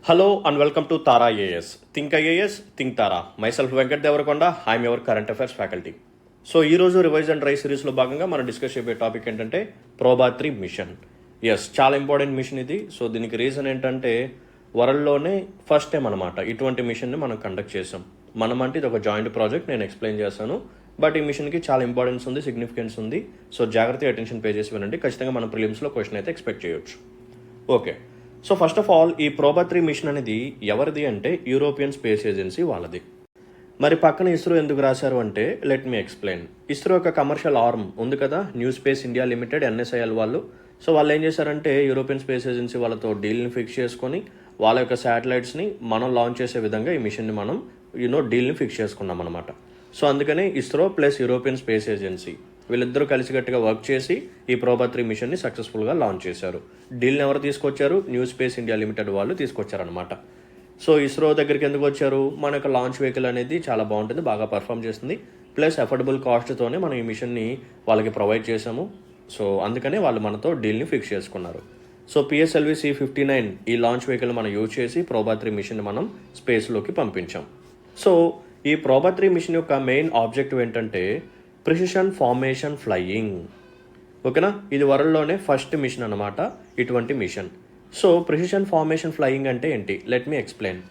Hello and welcome to Tara AS. Think IAS, Think Tara. Myself Venkat Devarkonda, I'm your current affairs faculty. So ఈరోజు revise and rice సిరీస్లో భాగంగా మనం discuss చేయబోయే topic ఏంటంటే Proba 3 machine. చాలా important machine ఇది. So దీనికి reason ఏంటంటే వరల్డ్లోనే ఫస్ట్ టైం అనమాట ఇటువంటి మిషన్ని మనం కండక్ట్ చేసాం. అంటే ఇది ఒక జాయింట్ ప్రాజెక్ట్, నేను ఎక్స్ప్లెయిన్ చేస్తాను. బట్ ఈ మిషన్కి చాలా ఇంపార్టెన్స్ ఉంది, సిగ్నిఫికెన్స్ ఉంది. సో జాగ్రత్తగా అటెన్షన్ పే చేసి వినండి. ఖచ్చితంగా మన ప్రిలిమ్స్లో క్వశ్చన్ అయితే ఎక్స్పెక్ట్ చేయొచ్చు. Okay, so first of all ఈ ప్రోబా 3 మిషన్ అనేది ఎవరిది అంటే యూరోపియన్ స్పేస్ ఏజెన్సీ వాళ్ళది. మరి పక్కన ఇస్రో ఎందుకు రాశారు అంటే లెట్ మీ ఎక్స్ప్లెయిన్. ఇస్రో యొక్క కమర్షియల్ ఆర్మ్ ఉంది కదా, new space India limited NSIL వాళ్ళు. సో వాళ్ళు ఏం చేశారంటే యూరోపియన్ స్పేస్ ఏజెన్సీ వాళ్ళతో డీల్ని ఫిక్స్ చేసుకొని వాళ్ళ యొక్క శాటిలైట్స్ని మనం లాంచ్ చేసే విధంగా ఈ మిషన్ని మనం డీల్ని ఫిక్స్ చేసుకున్నాం అనమాట. సో అందుకని ISRO plus European space agency వీళ్ళిద్దరూ కలిసికట్టుగా వర్క్ చేసి ఈ ప్రోబా 3 మిషన్ని సక్సెస్ఫుల్గా లాంచ్ చేశారు. డీల్ని ఎవరు తీసుకొచ్చారు? న్యూ స్పేస్ ఇండియా లిమిటెడ్ వాళ్ళు తీసుకొచ్చారనమాట. సో ఇస్రో దగ్గరికి ఎందుకు వచ్చారు? మన యొక్క లాంచ్ వెహికల్ అనేది చాలా బాగుంటుంది, బాగా పర్ఫామ్ చేస్తుంది, ప్లస్ అఫోర్డబుల్ కాస్ట్తోనే మనం ఈ మిషన్ని వాళ్ళకి ప్రొవైడ్ చేసాము. సో అందుకనే వాళ్ళు మనతో డీల్ని ఫిక్స్ చేసుకున్నారు. సో PSLV C-59 ఈ లాంచ్ వెహికల్ మనం యూజ్ చేసి ప్రోబా 3 మిషన్ని మనం స్పేస్లోకి పంపించాం. సో ఈ ప్రోబా 3 మిషన్ యొక్క మెయిన్ ఆబ్జెక్టివ్ ఏంటంటే ప్రిసిషన్ ఫార్మేషన్ ఫ్లయింగ్. ఓకేనా, ఇది వరల్డ్లోనే ఫస్ట్ మిషన్ అనమాట ఇటువంటి mission. So precision formation flying అంటే ఏంటి? Let me explain.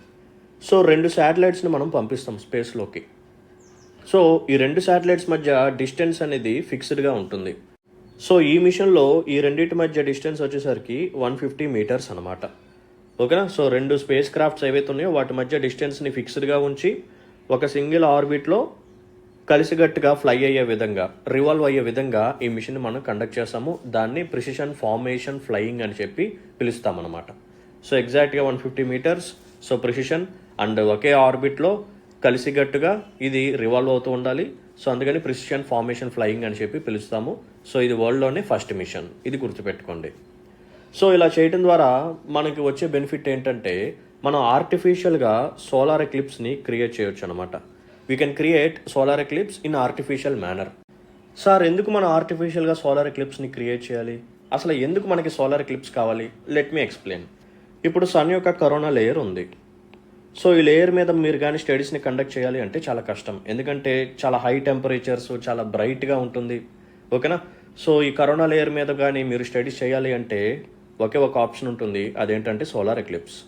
సో 2 శాటిలైట్స్ని మనం పంపిస్తాం స్పేస్లోకి. సో ఈ 2 శాటిలైట్స్ మధ్య డిస్టెన్స్ అనేది ఫిక్స్డ్గా ఉంటుంది. సో ఈ మిషన్లో ఈ రెండింటి మధ్య డిస్టెన్స్ వచ్చేసరికి 150 మీటర్స్ అనమాట. ఓకేనా, సో 2 స్పేస్ క్రాఫ్ట్స్ ఏవైతే ఉన్నాయో వాటి మధ్య డిస్టెన్స్ని ఫిక్స్డ్గా ఉంచి ఒక సింగిల్ ఆర్బిట్లో కలిసిగట్టుగా ఫ్లై అయ్యే విధంగా, రివాల్వ్ అయ్యే విధంగా ఈ మిషన్ మనం కండక్ట్ చేస్తాము. దాన్ని ప్రిసిషన్ ఫార్మేషన్ ఫ్లయింగ్ అని చెప్పి పిలుస్తామన్నమాట. సో ఎగ్జాక్ట్గా 150 మీటర్స్, సో ప్రిసిషన్ అండ్ ఒకే ఆర్బిట్లో కలిసిగట్టుగా ఇది రివాల్వ్ అవుతూ ఉండాలి. సో అందుకని ప్రిసిషన్ ఫార్మేషన్ ఫ్లయింగ్ అని చెప్పి పిలుస్తాము. సో ఇది వరల్డ్లోనే ఫస్ట్ మిషన్, ఇది గుర్తుపెట్టుకోండి. సో ఇలా చేయడం ద్వారా మనకి వచ్చే బెనిఫిట్ ఏంటంటే మనం ఆర్టిఫిషియల్గా సోలార్ ఎక్లిప్స్ని క్రియేట్ చేయొచ్చు అనమాట. We can create solar eclipse in artificial manner. Sir ఎందుకు మనం ఆర్టిఫిషియల్గా సోలార్ ఎక్లిప్స్ని క్రియేట్ చేయాలి? అసలు ఎందుకు మనకి సోలార్ ఎక్లిప్స్ కావాలి? Let me explain. ఇప్పుడు సన్ యొక్క కరోనా లేయర్ ఉంది. సో ఈ లేయర్ మీద మీరు కానీ స్టడీస్ని కండక్ట్ చేయాలి అంటే చాలా కష్టం, ఎందుకంటే చాలా హై టెంపరేచర్స్, చాలా బ్రైట్గా ఉంటుంది. ఓకేనా, సో ఈ కరోనా లేయర్ మీద కానీ మీరు స్టడీస్ చేయాలి అంటే ఒకే ఒక ఆప్షన్ ఉంటుంది, అదేంటంటే సోలార్ ఎక్లిప్స్.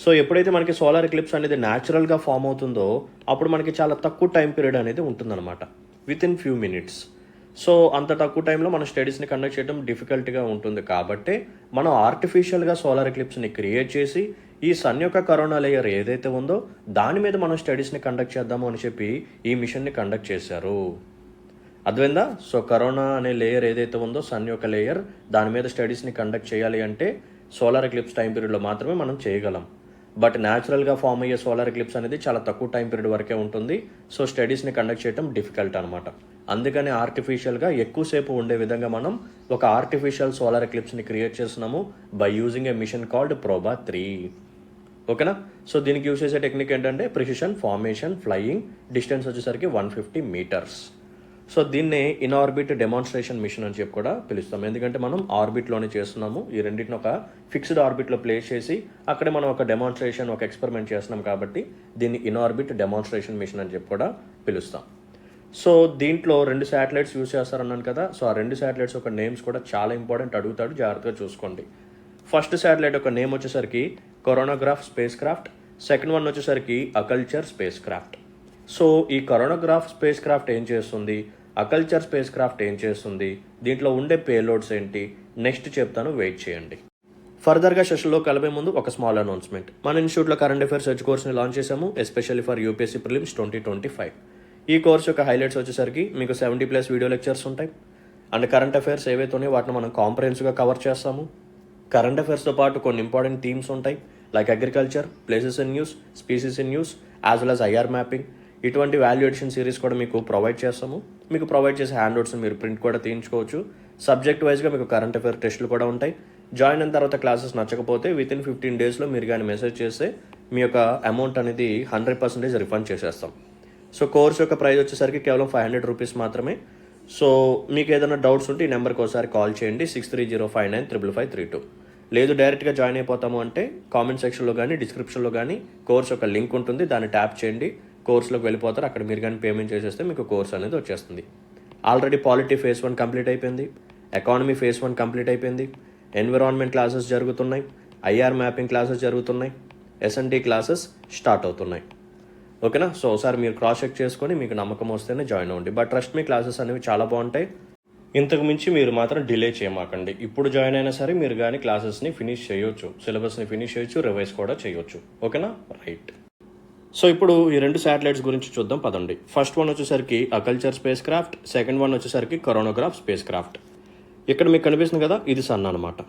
సో ఎప్పుడైతే మనకి సోలార్ ఎక్లిప్స్ అనేది న్యాచురల్గా ఫామ్ అవుతుందో అప్పుడు మనకి చాలా తక్కువ టైం పీరియడ్ అనేది ఉంటుందన్నమాట, with in few minutes. So అంత తక్కువ టైంలో మన స్టడీస్ని కండక్ట్ చేయడం డిఫికల్ట్గా ఉంటుంది. కాబట్టి మనం ఆర్టిఫిషియల్గా సోలార్ ఎక్లిప్స్ని క్రియేట్ చేసి ఈ సన్ యొక్క కరోనా లేయర్ ఏదైతే ఉందో దాని మీద మనం స్టడీస్ని కండక్ట్ చేద్దాము అని చెప్పి ఈ మిషన్ని కండక్ట్ చేశారు. అర్థమైందా? సో కరోనా అనే లేయర్ ఏదైతే ఉందో సన్ యొక్క లేయర్, దాని మీద స్టడీస్ని కండక్ట్ చేయాలి అంటే సోలార్ ఎక్లిప్స్ టైం పీరియడ్లో మాత్రమే మనం చేయగలం. బట్ న్యాచురల్గా ఫామ్ అయ్యే సోలార్ ఎక్లిప్స్ అనేది చాలా తక్కువ టైం పీరియడ్ వరకే ఉంటుంది. సో స్టడీస్ని కండక్ట్ చేయడం డిఫికల్ట్ అనమాట. అందుకని ఆర్టిఫిషియల్గా ఎక్కువసేపు ఉండే విధంగా మనం ఒక ఆర్టిఫిషియల్ సోలార్ ఎక్లిప్స్ని క్రియేట్ చేస్తున్నాము by using a mission called Proba 3. ఓకేనా, సో దీనికి యూజ్ చేసే టెక్నిక్ ఏంటంటే ప్రిసిషన్ ఫార్మేషన్ ఫ్లయింగ్, డిస్టెన్స్ వచ్చేసరికి 150 మీటర్స్. సో దీన్నే ఇన్ ఆర్బిట్ డెమాన్స్ట్రేషన్ మిషన్ అని చెప్పి కూడా పిలుస్తాం, ఎందుకంటే మనం ఆర్బిట్లోనే చేస్తున్నాము. ఈ రెండింటిని ఒక ఫిక్స్డ్ ఆర్బిట్లో ప్లేస్ చేసి అక్కడే మనం ఒక డెమాన్స్ట్రేషన్, ఒక ఎక్స్పెరిమెంట్ చేస్తున్నాం కాబట్టి దీన్ని ఇన్ ఆర్బిట్ డెమాన్స్ట్రేషన్ మిషన్ అని చెప్పి కూడా పిలుస్తాం. సో దీంట్లో 2 శాటిలైట్స్ యూజ్ చేస్తారన్నాను కదా. సో ఆ 2 శాటిలైట్స్ యొక్క నేమ్స్ కూడా చాలా ఇంపార్టెంట్, అడుగుతాడు, జాగ్రత్తగా చూసుకోండి. ఫస్ట్ శాటిలైట్ యొక్క నేమ్ వచ్చేసరికి కొరోనాగ్రాఫ్ స్పేస్ క్రాఫ్ట్, సెకండ్ వన్ వచ్చేసరికి అకల్చర్ స్పేస్ క్రాఫ్ట్. సో ఈ కొరోనాగ్రాఫ్ స్పేస్ క్రాఫ్ట్ ఏం చేస్తుంది, అకల్చర్ స్పేస్ క్రాఫ్ట్ ఏం చేస్తుంది, దీంట్లో ఉండే పేలోడ్స్ ఏంటి, నెక్స్ట్ చెప్తాను, వెయిట్ చేయండి. ఫర్దర్గా సెషన్లో కలిపే ముందు ఒక స్మాల్ అనౌన్స్మెంట్. మన ఇన్స్టిట్యూట్లో కరెంట్ అఫైర్స్ సెర్చ్ కోర్స్ని లాంచ్ చేసాము, ఎస్పెషల్లీ ఫర్ యూపీఎస్సీ ప్రిలిమ్స్ 2025. ఈ కోర్స్ యొక్క హైలైట్స్ వచ్చేసరికి మీకు 70+ వీడియో లెక్చర్స్ ఉంటాయి. అండ్ కరెంట్ అఫైర్స్ ఏవైతే ఉన్నాయో వాటిని మనం కాంప్రహెన్సివ్గా కవర్ చేస్తాము. కరెంట్ అఫైర్స్తో పాటు కొన్ని ఇంపార్టెంట్ థీమ్స్ ఉంటాయి, like agriculture, places in news, species in news, as well as IR mapping. ఇటువంటి వాల్యూ ఎడిషన్ సిరీస్ కూడా మీకు ప్రొవైడ్ చేస్తాము. మీకు ప్రొవైడ్ చేసే హ్యాండ్అవుట్స్ మీరు ప్రింట్ కూడా తీయించుకోవచ్చు. సబ్జెక్ట్ వైజ్గా మీకు కరెంట్ అఫైర్ టెస్టులు కూడా ఉంటాయి. జాయిన్ అయిన తర్వాత క్లాసెస్ నచ్చకపోతే విత్ ఇన్ 15 డేస్లో మీరు కానీ మెసేజ్ చేస్తే మీ యొక్క అమౌంట్ అనేది 100% రిఫండ్ చేసేస్తాం. సో కోర్స్ యొక్క ప్రైస్ వచ్చేసరికి కేవలం 500 రూపీస్ మాత్రమే. సో మీకు ఏదైనా డౌట్స్ ఉంటే ఈ నెంబర్కి ఒకసారి కాల్ చేయండి, 6305955532. లేదు డైరెక్ట్గా జాయిన్ అయిపోతాము అంటే కామెంట్ సెక్షన్లో కానీ డిస్క్రిప్షన్లో కానీ కోర్స్ యొక్క లింక్ ఉంటుంది, దాన్ని ట్యాప్ చేయండి, కోర్సులోకి వెళ్ళిపోతారు. అక్కడ మీరు కానీ పేమెంట్ చేసేస్తే మీకు కోర్స్ అనేది వచ్చేస్తుంది. ఆల్రెడీ పాలిటీ ఫేజ్ 1 కంప్లీట్ అయిపోయింది, ఎకానమీ ఫేజ్ 1 కంప్లీట్ అయిపోయింది, ఎన్విరాన్మెంట్ క్లాసెస్ జరుగుతున్నాయి, ఐఆర్ మ్యాపింగ్ క్లాసెస్ జరుగుతున్నాయి, ఎస్ఎన్డి క్లాసెస్ స్టార్ట్ అవుతున్నాయి. ఓకేనా? సో ఒకసారి మీరు క్రాస్ చెక్ చేసుకొని మీకు నమ్మకం వస్తేనే జాయిన్ అవ్వండి. బట్ ట్రస్ట్ మీ క్లాసెస్ అనేవి చాలా బాగుంటాయి. ఇంతకు మించి మీరు మాత్రం డిలే చేయమాకండి. ఇప్పుడు జాయిన్ అయినా సరే మీరు కానీ క్లాసెస్ని ఫినిష్ చేయొచ్చు, సిలబస్ని ఫినిష్ చేయొచ్చు, రివైజ్ కూడా చేయొచ్చు. ఓకేనా? రైట్. సో ఇప్పుడు ఈ 2 శాటిలైట్స్ గురించి చూద్దాం పదండి. ఫస్ట్ వన్ వచ్చేసరికి అకల్చర్ స్పేస్ క్రాఫ్ట్, సెకండ్ వన్ వచ్చేసరికి కరోనోగ్రాఫ్ స్పేస్ క్రాఫ్ట్. ఇక్కడ మీకు కనిపిస్తుంది కదా, ఇది సన్ అనమాట.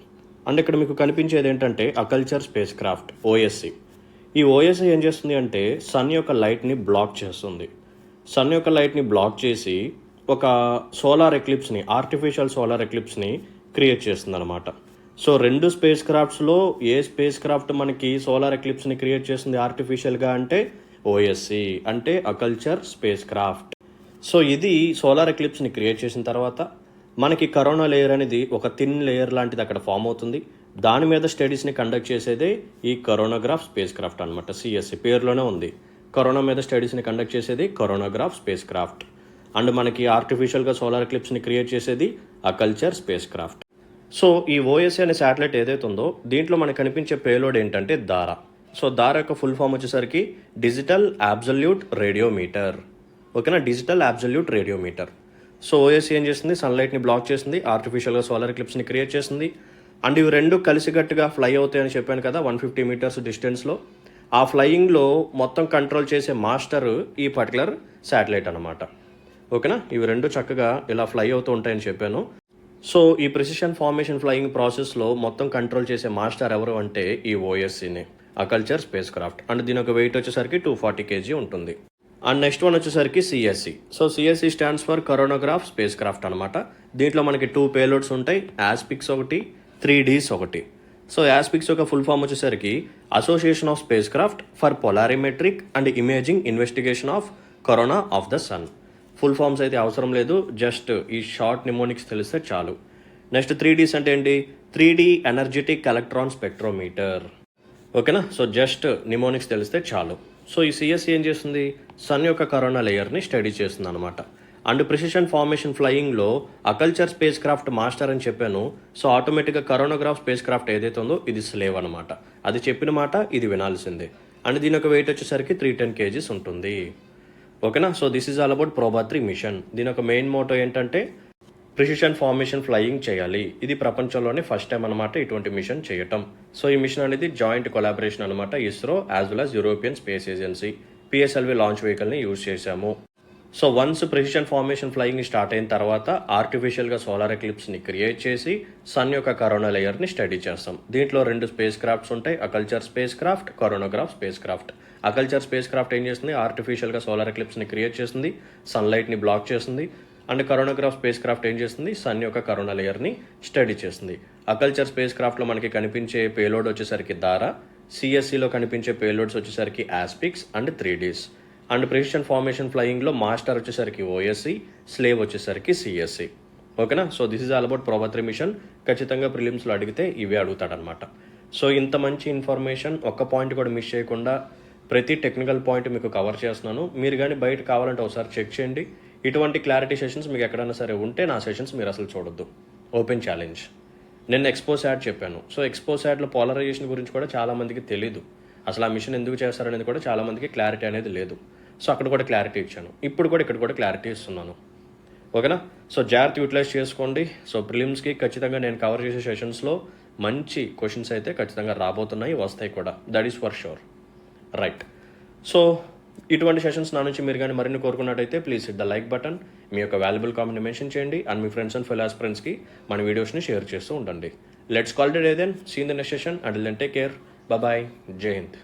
అండ్ ఇక్కడ మీకు కనిపించేది ఏంటంటే అకల్చర్ స్పేస్ క్రాఫ్ట్, ఓఎస్సి. ఈ ఓఎస్ఐ ఏం చేస్తుంది అంటే సన్ యొక్క లైట్ని బ్లాక్ చేస్తుంది. సన్ యొక్క లైట్ని బ్లాక్ చేసి ఒక సోలార్ ఎక్లిప్స్ని, ఆర్టిఫిషియల్ సోలార్ ఎక్లిప్స్ని క్రియేట్ చేస్తుంది అనమాట. సో 2 స్పేస్ క్రాఫ్ట్స్లో ఏ స్పేస్ క్రాఫ్ట్ మనకి సోలార్ ఎక్లిప్స్ని క్రియేట్ చేస్తుంది ఆర్టిఫిషియల్గా అంటే ఓఎస్సి, అంటే అకల్చర్ స్పేస్ క్రాఫ్ట్. సో ఇది సోలార్ ఎక్లిప్స్ని క్రియేట్ చేసిన తర్వాత మనకి కరోనా లేయర్ అనేది ఒక థిన్ లేయర్ లాంటిది అక్కడ ఫామ్ అవుతుంది. దాని మీద స్టడీస్ని కండక్ట్ చేసేదే ఈ కరోనోగ్రాఫ్ స్పేస్ క్రాఫ్ట్ అనమాట. సిఎస్సి పేరులోనే ఉంది, కరోనా మీద స్టడీస్ని కండక్ట్ చేసేది కరోనోగ్రాఫ్ స్పేస్ క్రాఫ్ట్. అండ్ మనకి ఆర్టిఫిషియల్గా సోలార్ ఎక్లిప్స్ని క్రియేట్ చేసేది అకల్చర్ స్పేస్ క్రాఫ్ట్. సో ఈ ఓఎస్సి అనే శాటిలైట్ ఏదైతే ఉందో దీంట్లో మనకు కనిపించే పేలోడ్ ఏంటంటే దారా. సో దారా యొక్క ఫుల్ ఫామ్ వచ్చేసరికి డిజిటల్ అబ్సల్యూట్ రేడియోమీటర్. ఓకేనా? Digital absolute radiometer. So OSC ఏం చేస్తుంది, సన్లైట్ని బ్లాక్ చేస్తుంది, ఆర్టిఫిషియల్గా సోలార్ ఎక్లిప్స్ని క్రియేట్ చేస్తుంది. అండ్ ఇవి 2 కలిసిగట్టుగా ఫ్లై అవుతాయని చెప్పాను కదా 150 మీటర్స్ డిస్టెన్స్లో. ఆ ఫ్లయింగ్లో మొత్తం కంట్రోల్ చేసే మాస్టర్ ఈ పర్టికులర్ శాటిలైట్ అనమాట. ఓకేనా? ఇవి 2 చక్కగా ఇలా ఫ్లై అవుతూ ఉంటాయని చెప్పాను. సో ఈ ప్రిసిషన్ ఫార్మేషన్ ఫ్లయింగ్ ప్రాసెస్లో మొత్తం కంట్రోల్ చేసే మాస్టర్ ఎవరు అంటే ఈ ఓఎస్సినే, అకల్చర్ స్పేస్ క్రాఫ్ట్. అండ్ దీని ఒక వెయిట్ వచ్చేసరికి 240 kg ఉంటుంది. అండ్ నెక్స్ట్ వన్ వచ్చేసరికి CSC. So CSC stands for coronagraph space craft అనమాట. దీంట్లో మనకి 2 పేలోడ్స్ ఉంటాయి, యాస్పిక్స్ ఒకటి, 3Ds ఒకటి. సో యాస్పిక్స్ యొక్క ఫుల్ ఫామ్ వచ్చేసరికి association of spacecraft for polarimetric and imaging investigation of corona of the sun. Full forms అయితే అవసరం లేదు, జస్ట్ ఈ షార్ట్ నిమోనిక్స్ తెలిస్తే చాలు. నెక్స్ట్ 3Ds అంటే ఏంటి, 3D ఎనర్జెటిక్ ఎలక్ట్రాన్ స్పెక్ట్రోమీటర్. ఓకేనా? సో జస్ట్ నిమోనిక్స్ తెలిస్తే చాలు. సో ఈ సిఎస్సి ఏం చేస్తుంది, సన్ యొక్క కరోనా లేయర్ని స్టడీ చేస్తుంది అనమాట. అండ్ ప్రిసిషన్ ఫార్మేషన్ ఫ్లయింగ్లో అకల్చర్ స్పేస్ క్రాఫ్ట్ మాస్టర్ అని చెప్పాను. సో ఆటోమేటిక్గా కరోనోగ్రాఫ్ స్పేస్ క్రాఫ్ట్ ఏదైతే ఉందో ఇది స్లేవ్ అనమాట. అది చెప్పిన మాట ఇది వినాల్సిందే. అండ్ దీని యొక్క వెయిట్ వచ్చేసరికి 310 kg ఉంటుంది. ఓకేనా? So this is all about Proba three mission. దీని యొక్క మెయిన్ మోటో ఏంటంటే ప్రిసిషన్ ఫార్మేషన్ ఫ్లయింగ్ చేయాలి. ఇది ప్రపంచంలోనే ఫస్ట్ టైం అనమాట ఇటువంటి మిషన్ చేయటం. సో ఈ మిషన్ అనేది జాయింట్ కొలాబరేషన్ అనమాట, ISRO as well as European space agency, PSLV launch వెహికల్ని యూజ్ చేశాము. So once precision formation flying start అయిన తర్వాత ఆర్టిఫిషియల్గా సోలార్ ఎక్లిప్స్ని క్రియేట్ చేసి సన్ యొక్క కరోనా లేయర్ని స్టడీ చేస్తాం. దీంట్లో 2 స్పేస్ క్రాఫ్ట్స్ ఉంటాయి, occulter space craft, coronagraph space craft. Occulter space craft ఏం చేస్తుంది, ఆర్టిఫిషియల్గా సోలార్ ఎక్లిప్స్ని క్రియేట్ చేస్తుంది, సన్లైట్ని బ్లాక్ చేస్తుంది. అండ్ కరోనోగ్రాఫ్ స్పేస్ క్రాఫ్ట్ ఏం చేస్తుంది, సన్ యొక్క కరోనా లేయర్ని స్టడీ చేస్తుంది. అకల్చర్ స్పేస్ క్రాఫ్ట్లో మనకి కనిపించే పేలోడ్ వచ్చేసరికి దారా, సిఎస్సిలో కనిపించే పేలోడ్స్ వచ్చేసరికి ASPIICS and 3Ds. And precision formation ఫ్లయింగ్లో మాస్టర్ వచ్చేసరికి ఓఎస్సి, స్లేవ్ వచ్చేసరికి సిఎస్సి. ఓకేనా? So this is all about Proba three mission. ఖచ్చితంగా ప్రిలిమ్స్లో అడిగితే ఇవే అడుగుతాడనమాట. సో ఇంత మంచి ఇన్ఫర్మేషన్, ఒక్క పాయింట్ కూడా మిస్ చేయకుండా ప్రతి టెక్నికల్ పాయింట్ మీకు కవర్ చేస్తున్నాను. మీరు కానీ బయట కావాలంటే ఒకసారి చెక్ చేయండి. ఇటువంటి క్లారిటీ సెషన్స్ మీకు ఎక్కడైనా సరే ఉంటే నా సెషన్స్ మీరు అసలు చూడొద్దు. Open challenge. నేను ఎక్స్పోజ్ యాడ్ చెప్పాను. సో ఎక్స్పోజ్ యాడ్లో పోలరైజేషన్ గురించి కూడా చాలామందికి తెలీదు. అసలు ఆ మిషన్ ఎందుకు చేస్తారనేది కూడా చాలామందికి క్లారిటీ అనేది లేదు. సో అక్కడ కూడా క్లారిటీ ఇచ్చాను, ఇప్పుడు కూడా ఇక్కడ కూడా క్లారిటీ ఇస్తున్నాను. ఓకేనా? సో జాగ్రత్త యూటిలైజ్ చేసుకోండి. సో ప్రిలిమ్స్కి ఖచ్చితంగా నేను కవర్ చేసే సెషన్స్లో మంచి క్వశ్చన్స్ అయితే ఖచ్చితంగా రాబోతున్నాయి, వస్తాయి కూడా. That is for sure. Right. So ఇటువంటి సెషన్స్ నా నుంచి మీరు కానీ మరిన్ని కోరుకున్నట్టయితే please hit the like button. మీ యొక్క వాల్యుబుల్ కామెంట్ని మెన్షన్ చేయండి. అండ్ మీ ఫ్రెండ్స్ అండ్ ఫెలో ఆస్పిరెంట్స్కి మన వీడియోస్ని షేర్ చేస్తూ ఉండండి. Let's call day then. See in the next session. Until then take care. Bye. జై హింద్.